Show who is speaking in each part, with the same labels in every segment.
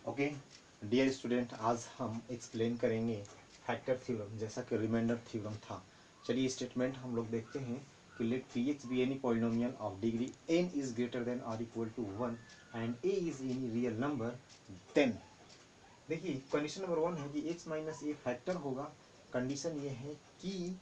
Speaker 1: Okay dear student, आज हम explain करेंगे फैक्टर थ्योरम जैसा कि रिमाइंडर थ्योरम था। चलिए स्टेटमेंट हम लोग देखते हैं कि let P x be any polynomial of degree n is greater than और equal to 1 and a is any real number, then देखिए कंडीशन नंबर 1 है कि x माइनस ए फैक्टर होगा। कंडीशन ये है कि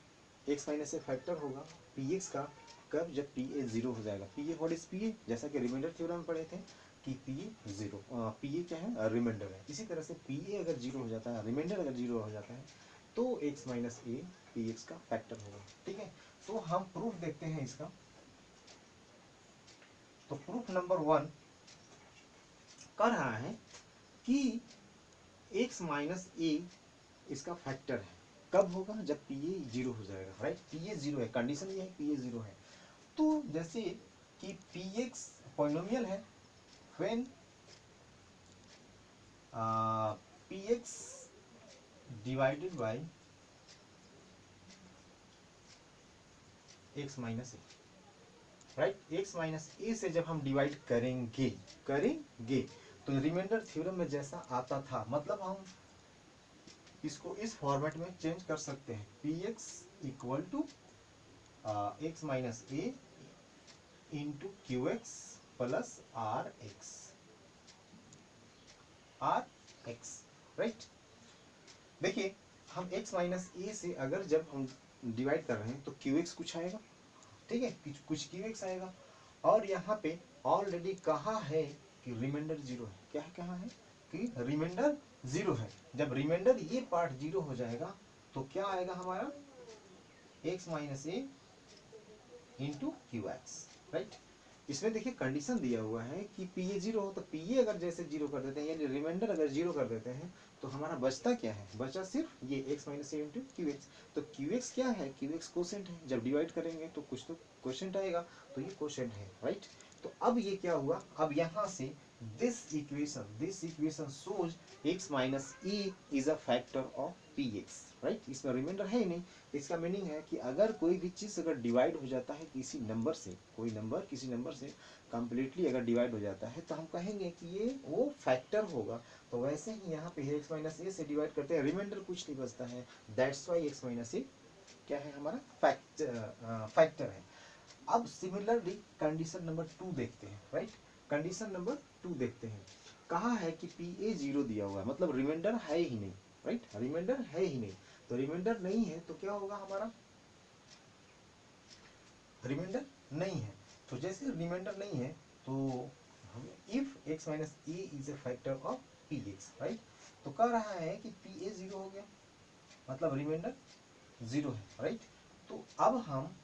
Speaker 1: x माइनस ए फैक्टर होगा P x का कब, जब पी ए जीरो हो जाएगा। P a what is P a, जैसा कि रिमाइंडर थ्योरम में पढ़े थे कि P A zero, P A क्या है, रिमाइंडर है। इसी तरह से पी ए अगर जीरो हो जाता है, रिमाइंडर अगर जीरो हो जाता है, तो x minus A P x का फैक्टर होगा। ठीक है, तो हम प्रूफ देखते हैं इसका। तो प्रूफ नंबर 1 कह रहा है कि x माइनस ए इसका फैक्टर है। कब होगा, जब पी ए जीरो हो जाएगा। राइट, पी ए जीरो है, कंडीशन ये है पी ए जीरो है। तो जैसे कि पी एक्स पॉलिनोमियल है when P x divided by x minus a. Right, x minus a से जब हम डिवाइड करेंगे तो रिमाइंडर थ्योरम में जैसा आता था, मतलब हम इसको इस फॉर्मेट में चेंज कर सकते हैं। P x equal to x minus A into Q X plus R X. Right, देखिए हम x माइनस ए से अगर जब हम डिवाइड कर रहे हैं तो क्यू एक्स कुछ आएगा। ठीक है, कुछ क्यू एक्स आएगा। और यहाँ पे ऑलरेडी कहा है कि रिमाइंडर जीरो है। क्या है, कहा है कि रिमाइंडर जीरो है। जब रिमाइंडर ये पार्ट जीरो हो जाएगा तो क्या आएगा हमारा, x minus A into Q x. Right, इसमें देखिए कंडीशन दिया हुआ है कि पी ए जीरो हो, तो पी ए अगर जैसे जीरो कर देते हैं, यानी रिमाइंडर अगर जीरो कर देते हैं, तो हमारा बचता क्या है, बचा सिर्फ ये x minus A into Q x. तो क्यू एक्स क्या है, क्यू एक्स कोसेंट है। जब डिवाइड करेंगे तो कुछ तो कोसेंट आएगा, तो ये कोसेंट है। राइट, तो अब ये क्या हुआ, अब यहाँ से this equation shows x minus e is a factor of P x. Right, इसमें रिमाइंडर है ही नहीं। इसका मीनिंग है कि अगर कोई भी चीज़ अगर डिवाइड हो जाता है किसी नंबर से, कोई नंबर किसी नंबर से कंप्लीटली अगर डिवाइड हो जाता है, तो हम कहेंगे कि ये वो फैक्टर होगा। तो वैसे ही यहाँ पे x माइनस ए से डिवाइड करते हैं, रिमाइंडर कुछ नहीं बचता है। दैट्स वाई x माइनस ए क्या है, हमारा फैक्टर है। अब सिमिलरली कंडीशन नंबर 2 देखते हैं। राइट, कंडीशन नंबर 2 देखते हैं। कहा है कि पी ए जीरो दिया हुआ है, मतलब रिमाइंडर है ही नहीं। राइट, रिमाइंडर है ही नहीं। तो रिमाइंडर नहीं है तो क्या होगा हमारा, रिमाइंडर नहीं है। तो जैसे रिमाइंडर नहीं है तो हम if x minus A is a factor of P x. Right, तो कह रहा है कि पी ए जीरो हो गया, मतलब रिमाइंडर जीरो है। राइट, तो अब हम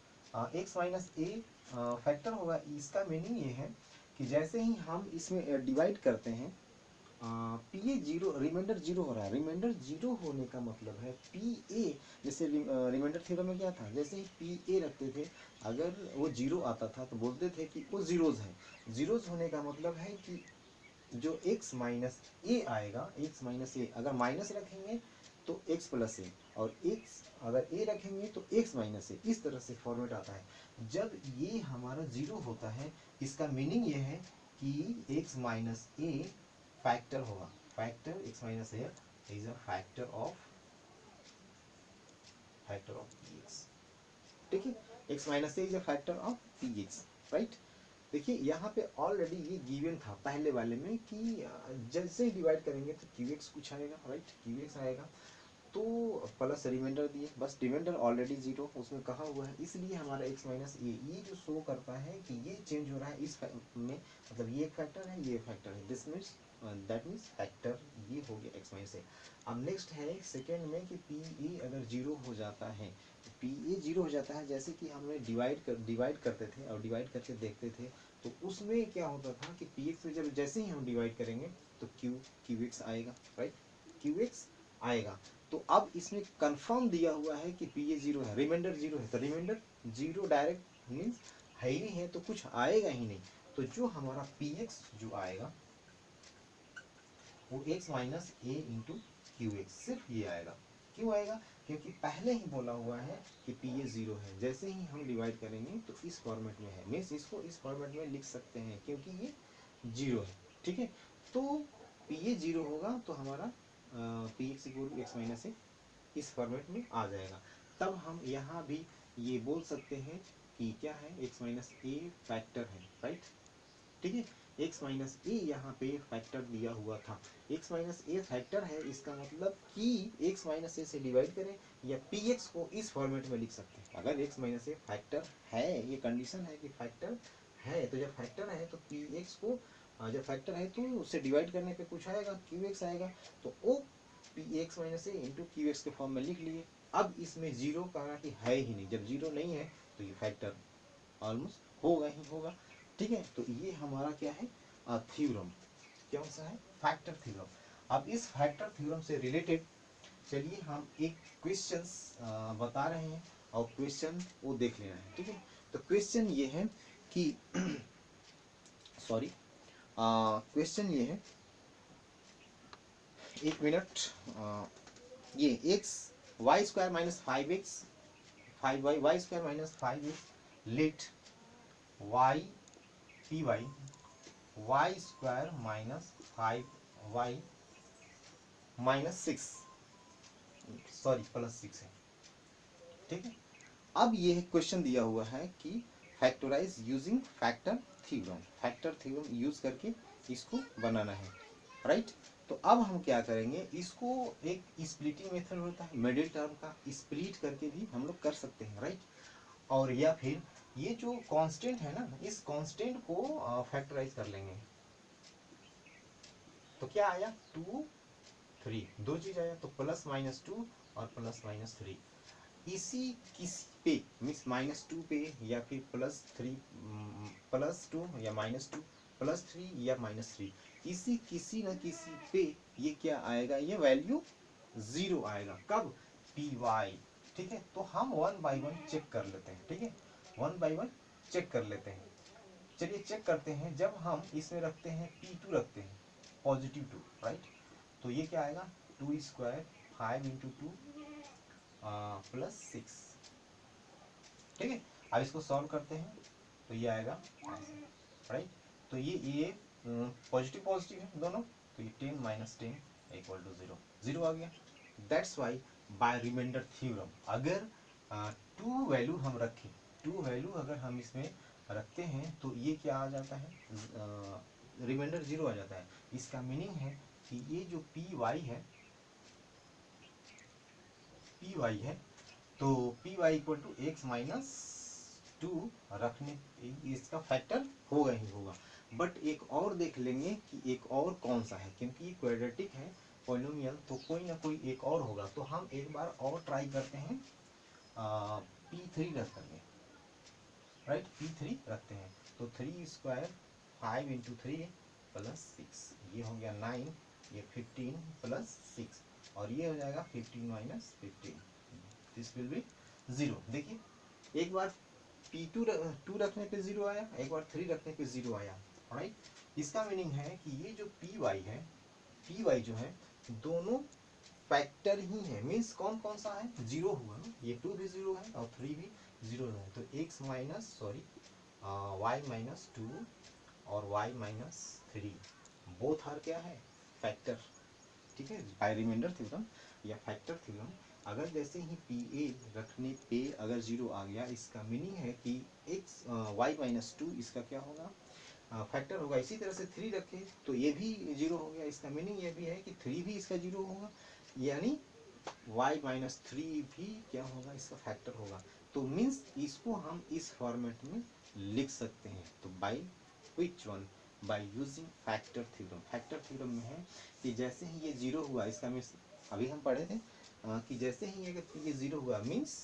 Speaker 1: x माइनस ए फैक्टर होगा, इसका मीनिंग ये है कि जैसे ही हम इसमें डिवाइड करते हैं, पी ए जीरो, रिमाइंडर जीरो हो रहा है। रिमाइंडर जीरो होने का मतलब है पी ए, जैसे रिमाइंडर थ्योरम में क्या था, जैसे ही पी ए रखते थे, अगर वो जीरो आता था तो बोलते थे कि वो जीरोज है। जीरोज होने का मतलब है कि जो x माइनस ए आएगा, x माइनस ए अगर माइनस रखेंगे तो x प्लस ए, और x अगर a रखेंगे तो x माइनस ए, इस तरह से फॉर्मेट आता है। जब ये हमारा जीरो होता है, इसका मीनिंग ये है कि x माइनस ए फैक्टर होगा। Factor x minus A is a factor of P x. ठीक है, x minus A is a factor of P x. Right, देखिए यहाँ पे ऑलरेडी ये गिवन था पहले वाले में कि जैसे ही डिवाइड करेंगे तो क्यू एक्स कुछ आएगा। राइट, क्यू एक्स आएगा, तो प्लस रिमाइंडर दिए, बस रिमाइंडर ऑलरेडी जीरो उसमें कहा हुआ है, इसलिए हमारा x माइनस ये जो शो करता है कि ये चेंज हो रहा है इस में, मतलब ये एक फैक्टर है, ये फैक्टर है। This means that means factor ये हो गया x माइनस ए। अब नेक्स्ट है सेकेंड में कि पी ए अगर जीरो हो जाता है, पी ए जीरो हो जाता है, जैसे कि हमने डिवाइड करते थे और डिवाइड करके देखते थे, तो उसमें क्या होता था कि पी एक्स में जब जैसे ही हम डिवाइड करेंगे तो क्यू एक्स आएगा। राइट, क्यू एक्स आएगा। तो अब इसमें कंफर्म दिया हुआ है कि पी ए जीरो है, रिमाइंडर जीरो है, तो रिमाइंडर जीरो डायरेक्ट मीन्स है ही नहीं है, तो कुछ आएगा ही नहीं। तो जो हमारा पी एक्स जो आएगा वो x minus A into Q x, सिर्फ ये आएगा। क्यों आएगा, क्योंकि पहले ही बोला हुआ है कि पी ए जीरो है। जैसे ही हम डिवाइड करेंगे तो इस फॉर्मेट में है, मीन्स इसको इस फॉर्मेट में लिख सकते हैं क्योंकि ये जीरो है। ठीक है, तो पी ए जीरो होगा तो हमारा P x equal to x minus a इस फॉर्मेट में आ जाएगा। तब हम यहाँ भी ये बोल सकते हैं कि क्या है, एक्स माइनस ए फैक्टर है, राइट। ठीक है, x माइनस ए यहाँ पे फैक्टर दिया हुआ था, x माइनस ए फैक्टर है, इसका मतलब कि x माइनस ए से डिवाइड करें या px को इस फॉर्मेट में लिख सकते हैं। अगर x माइनस ए फैक्टर है, ये कंडीशन है कि फैक्टर है, तो जब फैक्टर है तो px को जब फैक्टर है तो उससे डिवाइड करने पे कुछ आएगा, qx आएगा, तो वो px minus A into qx के फॉर्म में लिख लिए। अब इसमें जीरो कहा कि है ही नहीं, जब जीरो नहीं है तो ये फैक्टर ऑलमोस्ट होगा ही होगा। ठीक है, तो ये हमारा क्या है, थ्योरम, कौन सा है, फैक्टर थ्योरम। अब इस फैक्टर थ्योरम से रिलेटेड चलिए हम एक क्वेश्चंस बता रहे हैं और क्वेश्चन वो देख लेना है। ठीक है, तो क्वेश्चन ये है कि सॉरी, क्वेश्चन ये है, एक मिनट, ये X Y square minus 5x 5y Y square minus 5x let Y P Y Y square minus 5y minus 6, sorry plus 6 है। ठीक है, अब ये क्वेश्चन दिया हुआ है कि factorise using factor theorem, factor theorem use करके इसको बनाना है, राइट। तो अब हम क्या करेंगे, इसको एक स्प्लिटिंग मेथड होता है, मिडिल टर्म का स्प्लिट करके भी हम लोग कर सकते हैं, राइट। और या फिर ये जो कांस्टेंट है ना, इस कांस्टेंट को फैक्टराइज कर लेंगे, तो क्या आया, 2 3, दो चीज आया, तो प्लस माइनस 2 और प्लस माइनस 3, इसी किसी पे मीन्स माइनस 2 पे या फिर प्लस 3 प्लस 2 या माइनस 2 प्लस 3 या माइनस 3, किसी न किसी पे ये क्या आएगा, ये वैल्यू जीरो आएगा, कब, पी वाई। ठीक है, तो हम वन बाई वन चेक कर लेते हैं। ठीक है, वन बाई वन चेक कर लेते हैं। चलिए चेक करते हैं, जब हम इसमें रखते हैं P2 रखते हैं पॉजिटिव 2, राइट, तो ये क्या आएगा, 2 स्क्वायर 5 इंटू 2 प्लस 6। ठीक है, अब इसको सॉल्व करते हैं तो ये आएगा ऐसे, राइट। तो ये पॉजिटिव पॉजिटिव है दोनों, तो ये 10 माइनस 10 इक्वल टू 0, 0 आ गया। That's why by remainder theorem, अगर टू वैल्यू हम रखें, टू वैल्यू अगर हम इसमें रखते हैं तो ये क्या आ जाता है, रिमाइंडर 0 आ जाता है। इसका मीनिंग है कि ये जो पी वाई है, पी वाई है, तो P Y equal to x minus 2 रखने इसका फैक्टर होगा ही होगा। बट एक और देख लेंगे कि एक और कौन सा है, क्योंकि ये क्वाड्रेटिक है पॉलिनोमियल, तो कोई ना कोई एक और होगा। तो हम एक बार और ट्राई करते हैं, P3 रख करके, राइट, P3 रखते हैं, तो 3 स्क्वायर 5 इंटू 3 प्लस 6, ये हो गया 9, ये 15 प्लस 6, और ये हो जाएगा 15 माइनस 15, दिस विल बी 0। देखिए एक बार P2 2 रखने पे 0 आया, एक बार 3 रखने पे 0 आया, राइट। इसका मीनिंग है कि ये जो Py है, Py जो है दोनों फैक्टर ही है, मीन्स कौन कौन सा है, 0 हुआ ना, ये 2 भी 0 है और 3 भी 0 है, तो x minus sorry y minus 2 और y माइनस 3 बोथ आर क्या है, फैक्टर। ठीक है, बाय रिमाइंडर थ्योरम या फैक्टर थ्योरम, अगर जैसे ही पी ए रखने पे अगर 0 आ गया, इसका मीनिंग है कि x y माइनस 2 इसका क्या होगा, फैक्टर होगा। इसी तरह से 3 रखे तो ये भी 0 हो गया, इसका मीनिंग ये भी है कि 3 भी इसका 0 होगा, यानी y माइनस 3 भी क्या होगा, इसका फैक्टर होगा। तो मीन्स इसको हम इस फॉर्मेट में लिख सकते हैं। तो by which one, by using factor theorem. Factor theorem में है कि जैसे ही ये 0 हुआ, इसका मीन्स अभी हम पढ़े थे कि जैसे ही अगर ये 0 हुआ मीन्स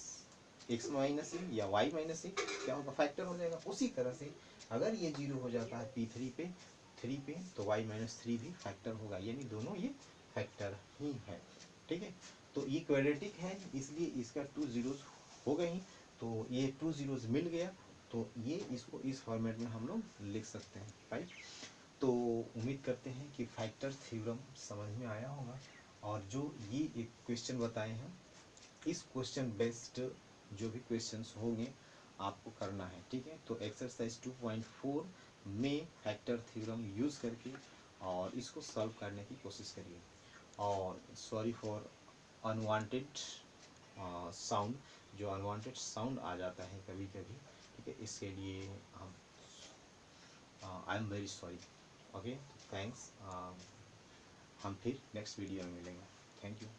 Speaker 1: x माइनस ए या y माइनस ए क्या होगा, फैक्टर हो जाएगा। उसी तरह से अगर ये 0 हो जाता है P3 पे 3 पे, तो y माइनस 3 भी फैक्टर होगा, यानी दोनों ये फैक्टर ही है। ठीक है, तो ये क्वाड्रेटिक है, इसलिए इसका 2 जीरोस हो गई, तो ये 2 जीरोस मिल गया, तो ये इसको इस फॉर्मेट में हम लोग लिख सकते हैं, राइट। तो उम्मीद करते हैं कि फैक्टर थ्योरम समझ में आया होगा, और जो ये एक क्वेश्चन बताए हैं, इस क्वेश्चन बेस्ड जो भी क्वेश्चंस होंगे आपको करना है। ठीक है, तो एक्सरसाइज 2.4 में फैक्टर थ्योरम यूज करके और इसको सॉल्व करने की कोशिश करिए। और सॉरी फॉर अनवांटेड साउंड, जो अनवांटेड साउंड आ जाता है कभी कभी, ठीक है, इसके लिए हम I am very sorry. Okay, thanks. हम फिर नेक्स्ट वीडियो में मिलेंगे। Thank you.